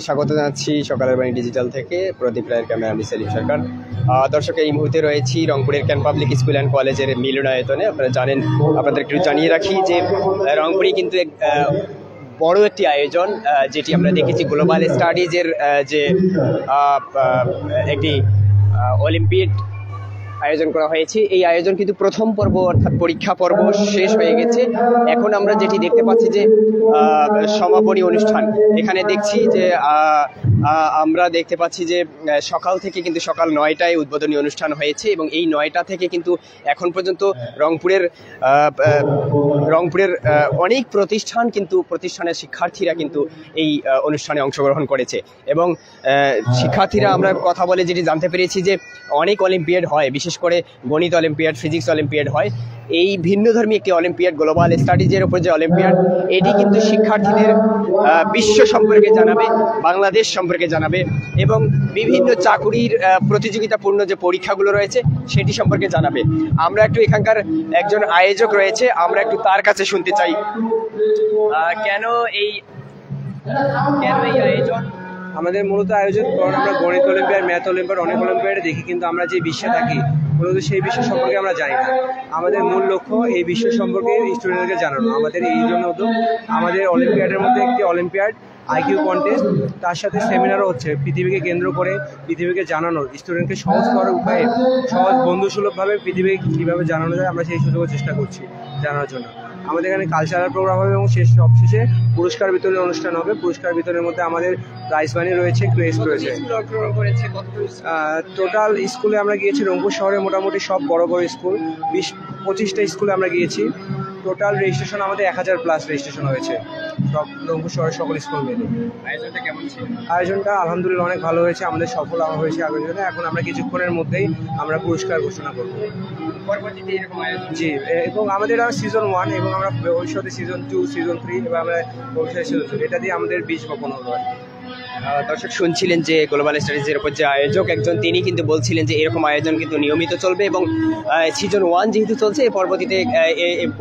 স্বাগত জানাচ্ছি সকালের বাণী ডিজিটাল থেকে। প্রদীপ রায়ের ক্যামেরা, আমি সেলিম সরকার। দর্শক, এই মুহূর্তে রয়েছি রংপুরের ক্যান পাবলিক স্কুল অ্যান্ড কলেজের মিলনায়তনে। আপনারা জানেন, আপনাদের একটু জানিয়ে রাখি যে রংপুরে কিন্তু বড় একটি আয়োজন, যেটি আমরা দেখেছি গ্লোবাল স্টাডিজের যে একটি অলিম্পিয়াড আয়োজন করা হয়েছে। এই আয়োজন কিন্তু প্রথম পর্ব অর্থাৎ পরীক্ষা পর্ব শেষ হয়ে গেছে। এখন আমরা যেটি দেখতে পাচ্ছি যে সমাপনী অনুষ্ঠান। এখানে দেখছি যে আমরা দেখতে পাচ্ছি যে সকাল থেকে কিন্তু সকাল 9টায় উদ্বোধনী অনুষ্ঠান হয়েছে এবং এই 9টা থেকে কিন্তু এখন পর্যন্ত রংপুরের অনেক প্রতিষ্ঠানের শিক্ষার্থীরা কিন্তু এই অনুষ্ঠানে অংশগ্রহণ করেছে এবং শিক্ষার্থীরা, আমরা কথা বলে যেটি জানতে পেরেছি যে অনেক অলিম্পিয়াড হয়, বিশেষ করে গণিত অলিম্পিয়াড, ফিজিক্স অলিম্পিয়াড হয়। এই ভিন্নধর্মী একটি অলিম্পিয়াড, গ্লোবাল স্টাডিজের উপর যে অলিম্পিয়াড, এটি কিন্তু শিক্ষার্থীদের বিশ্ব সম্পর্কে জানাবে, বাংলাদেশ সম্পর্কে জানাবে এবং বিভিন্ন চাকুরির প্রতিযোগিতাপূর্ণ যে পরীক্ষাগুলো রয়েছে সেটি সম্পর্কে জানাবে। আমরা একটু এখানকার একজন আয়োজক রয়েছে, আমরা একটু তার কাছে শুনতে চাই কেন এই আয়োজন। আমাদের মূলত আয়োজন, কারণ আমরা গণিত অলিম্পিয়াড, ম্যাথ অলিম্পিয়াড, অনেক অলিম্পিয়াডে দেখি, কিন্তু আমরা যে বিশ্বে থাকি মূলত সেই বিশ্ব সম্পর্কে আমরা জানি না। আমাদের মূল লক্ষ্য এই বিশ্ব সম্পর্কে স্টুডেন্টদেরকে জানানো। আমাদের এই জন্য হতো আমাদের অলিম্পিয়াডের মধ্যে একটি অলিম্পিয়াড আইকিউ কন্টেস্ট, তার সাথে সেমিনারও হচ্ছে পৃথিবীকে কেন্দ্র করে পৃথিবীকে জানানোর, স্টুডেন্টকে সহজ করার উপায়ে, সহজ বন্ধুসুলভভাবে পৃথিবীকে কীভাবে জানানো যায় আমরা সেই সুযোগের চেষ্টা করছি জানার জন্য। আমাদের এখানে কালচারাল প্রোগ্রাম হবে এবং সবশেষে পুরস্কার বিতরণের অনুষ্ঠান হবে। পুরস্কার বিতরণের মধ্যে আমাদের প্রাইজ মানি রয়েছে, ক্রেস্ট রয়েছে। টোটাল স্কুলে আমরা গিয়েছি রংপুর শহরে মোটামুটি সব বড় বড় স্কুল, 20-25টা স্কুলে আমরা গিয়েছি। টোটাল রেজিস্ট্রেশন আমাদের 1000+ রেজিস্ট্রেশন হয়েছে সব রংপুর শহরের সকল স্কুল মিলে। আয়োজনটা কেমন ছিল? আয়োজনটা আলহামদুলিল্লাহ অনেক ভালো হয়েছে, আমাদের সফল হয়েছে আয়োজনে। এখন আমরা কিছুক্ষণের মধ্যেই আমরা পুরস্কার ঘোষণা করব। জি, এবং আমাদের সিজন 1 এবং আমরা ভবিষ্যতে সিজন 2, সিজন 3 এবং আমরা ভবিষ্যতে সিজন 2, এটা দিয়ে আমাদের বীজ বপন হবে। দর্শক, শুনছিলেন যে গ্লোবাল স্টাডিজের উপর যে আয়োজক একজন, তিনি কিন্তু বলছিলেন যে এরকম আয়োজন কিন্তু নিয়মিত চলবে এবং সিজন 1 যেহেতু চলছে, এই পরবর্তীতে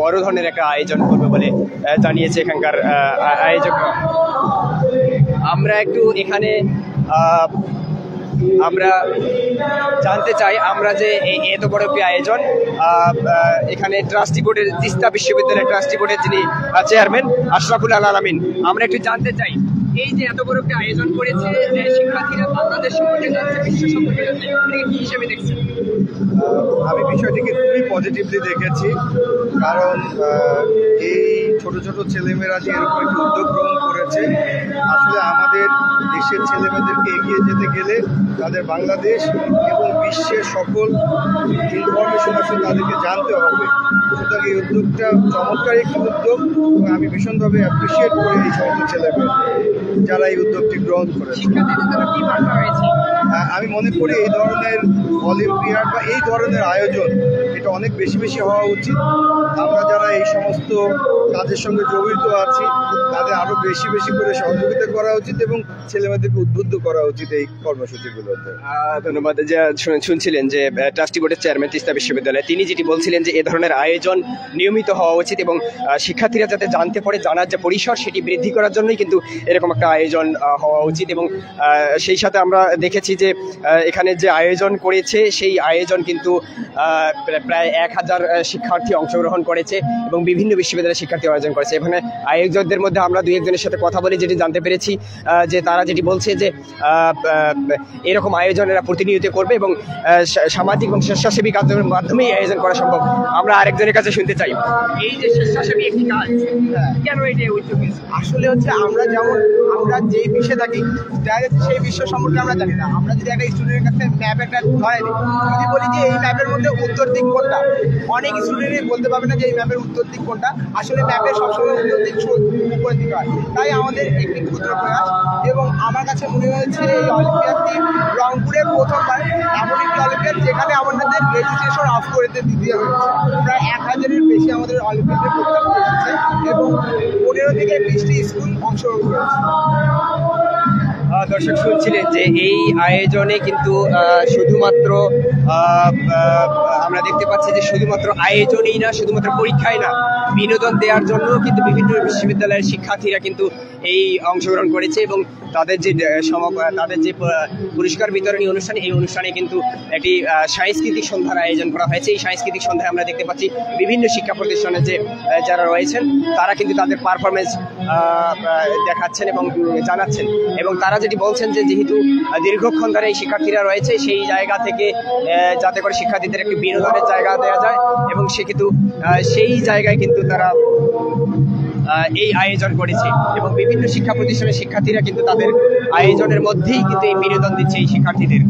বড় ধরনের একটা আয়োজন করবে বলে জানিয়েছে এখানকার আয়োজক। আমরা একটু এখানে আমরা জানতে চাই, আমরা যে এত বড় একটি আয়োজন, এখানে ট্রাস্টি বোর্ডের, তিস্তা বিশ্ববিদ্যালয়ের ট্রাস্টি বোর্ডের যিনি চেয়ারম্যান আশরাফুল আলমিন, আমরা একটু জানতে চাই এই যে এত বড় একটা আয়োজন করেছে, যে শিক্ষার্থীরা বাংলাদেশ সম্পর্কে জানছে, বিশ্ব সম্পর্কে জানছে, কি হিসেবে দেখছেন? আমি বিষয়টিকে খুবই পজিটিভলি দেখেছি, কারণ এই ছোট ছোট ছেলেমেয়েরা যে এরকম একটি উদ্যোগ গ্রহণ করেছে, আসলে আমাদের দেশের ছেলেমেয়েদেরকে এগিয়ে যেতে গেলে তাদের বাংলাদেশ এবং বিশ্বের সকল ইনফরমেশন আসলে তাদেরকে জানতে হবে। সুতরাং এই উদ্যোগটা চমৎকার একটি উদ্যোগ এবং আমি ভীষণভাবে অ্যাপ্রিসিয়েট করি এই সমস্ত ছেলেমেয়ে যারা এই উদ্যোগটি গ্রহণ করেছে। আমি মনে করি এই ধরনের অলিম্পিয়াড বা এই ধরনের আয়োজন এটা অনেক বেশি বেশি হওয়া উচিত। আমরা যারা এই সমস্ত কাজের সঙ্গে জড়িত আছি তাদের আরও বেশি বেশি করে সহযোগিতা করা উচিত এবং ছেলেমেয়েদেরকে উদ্বুদ্ধ করা উচিত এই কর্মসূচিগুলোতে। ধন্যবাদ। যে শুনছিলেন যে ট্রাস্টি বোর্ডের চেয়ারম্যান তিস্তা বিশ্ববিদ্যালয়, তিনি যেটি বলছিলেন যে এ ধরনের আয়োজন নিয়মিত হওয়া উচিত এবং শিক্ষার্থীরা যাতে জানতে পারে, জানার যে পরিসর সেটি বৃদ্ধি করার জন্যই কিন্তু এরকম একটা আয়োজন হওয়া উচিত। এবং সেই সাথে আমরা দেখেছি যে এখানে যে আয়োজন করেছে সেই আয়োজন কিন্তু প্রায় 1000 শিক্ষার্থী অংশগ্রহণ করেছে এবং বিভিন্ন বিশ্ববিদ্যালয়ের শিক্ষার্থী আয়োজন করেছে। এখানে আয়োজকদের মধ্যে আমরা 2-1 জনের সাথে কথা বলে যেটি জানতে পেরেছি যে তারা যেটি বলছে যে এরকম আয়োজনেরা প্রতিনিয়ত করবে এবং সামাজিক এবং স্বেচ্ছাসেবী কাজের মাধ্যমেই আয়োজন করা সম্ভব। আমরা আরেকজনের কাছে শুনতে চাই, এই যে স্বেচ্ছাসেবী একটি কাজ, কেন এটা উদ্যোগ? আসলে হচ্ছে আমরা যেই বিশ্বে থাকি সেই বিশ্ব সম্পর্কে আমরা জানি না। আমরা যদি একটা স্টুডেন্টের কাছে ম্যাপ একটা ধরে দিই, যদি বলি যে এই ম্যাপের মধ্যে উত্তর দিক কোনটা, অনেক স্টুডেন্টই বলতে পারবে না যে এই ম্যাপের উত্তর দিক কোনটা। আসলে ম্যাপের সবসময় উত্তর দিক উপরে দিতে হয়। তাই আমাদের একটি ক্ষুদ্র প্রয়াস এবং আমার কাছে মনে হয়েছে এই অলিম্পিয়াডটি রংপুরের প্রথমবার এমন একটি অলিম্পিয়াড যেখানে আমাদের রেজিস্ট্রেশন অফ করে দিতে হয়েছে। প্রায় 1000-এর বেশি আমাদের অলিম্পিয়াডে প্রস্তাব করেছে এবং 15 থেকে 20টি স্কুল অংশগ্রহণ করেছে। দর্শক, শুনছিলেন যে এই আয়োজনে কিন্তু শুধুমাত্র আমরা দেখতে পাচ্ছি যে শুধুমাত্র আয়োজনই না, শুধুমাত্র পরীক্ষাই না, বিনোদন দেওয়ার জন্য কিন্তু বিভিন্ন বিশ্ববিদ্যালয়ের শিক্ষার্থীরা কিন্তু এই অংশগ্রহণ করেছে এবং তাদের যে পুরস্কার বিতরণী অনুষ্ঠান, এই অনুষ্ঠানে কিন্তু একটি সাংস্কৃতিক সন্ধ্যার আয়োজন করা হয়েছে। এই সাংস্কৃতিক সন্ধ্যায় আমরা দেখতে পাচ্ছি বিভিন্ন শিক্ষা প্রতিষ্ঠানে যারা রয়েছেন তারা কিন্তু তাদের পারফরমেন্স দেখাচ্ছেন এবং জানাচ্ছেন, এবং তারা যেটি বলছেন যে যেহেতু দীর্ঘক্ষণ ধরে এই শিক্ষার্থীরা রয়েছে সেই জায়গা থেকে যাতে করে শিক্ষার্থীদের একটি বিনোদনের জায়গা দেওয়া যায়, এবং সে কিন্তু সেই জায়গায় কিন্তু তারা এই আয়োজন করেছে এবং বিভিন্ন শিক্ষা প্রতিষ্ঠানের শিক্ষার্থীরা কিন্তু তাদের আয়োজনের মধ্যেই কিন্তু এই বিনোদন দিচ্ছে এই শিক্ষার্থীদের।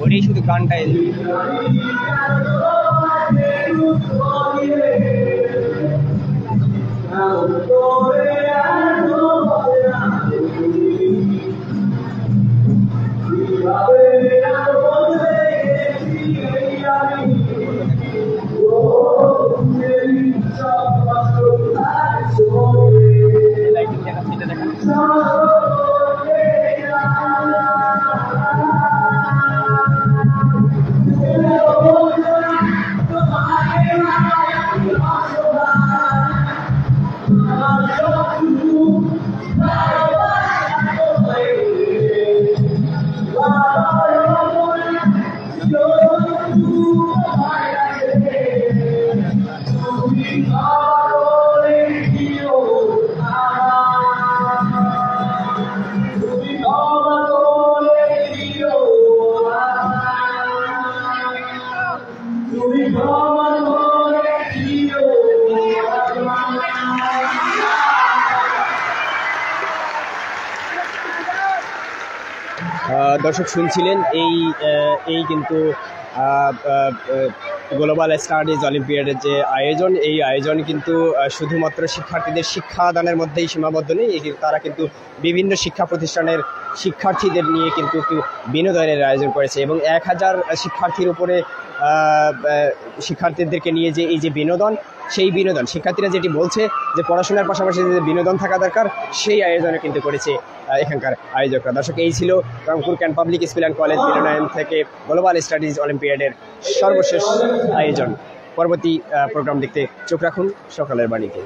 ওটাই শুধু গানটাই দর্শক শুনছিলেন এই কিন্তু গ্লোবাল স্টাডিজ অলিম্পিয়াডের যে আয়োজন, এই আয়োজন কিন্তু শুধুমাত্র শিক্ষার্থীদের শিক্ষাদানের মধ্যেই সীমাবদ্ধ নেই, তারা কিন্তু বিভিন্ন শিক্ষা প্রতিষ্ঠানের শিক্ষার্থীদের নিয়ে কিন্তু একটু বিনোদনের আয়োজন করেছে এবং 1000 শিক্ষার্থীর উপরে শিক্ষার্থীদেরকে নিয়ে যে এই যে বিনোদন, সেই বিনোদন শিক্ষার্থীরা যেটি বলছে যে পড়াশোনার পাশাপাশি যে বিনোদন থাকা দরকার, সেই আয়োজনে কিন্তু করেছে এখানকার আয়োজকরা। দর্শক, এই ছিল Rangpur cantt public school and college মিলনায়তন থেকে গ্লোবাল স্টাডিজ অলিম্পিয়াডের সর্বশেষ আয়োজন। পরবর্তী প্রোগ্রাম দেখতে চোখ রাখুন সকালের বাণীতে।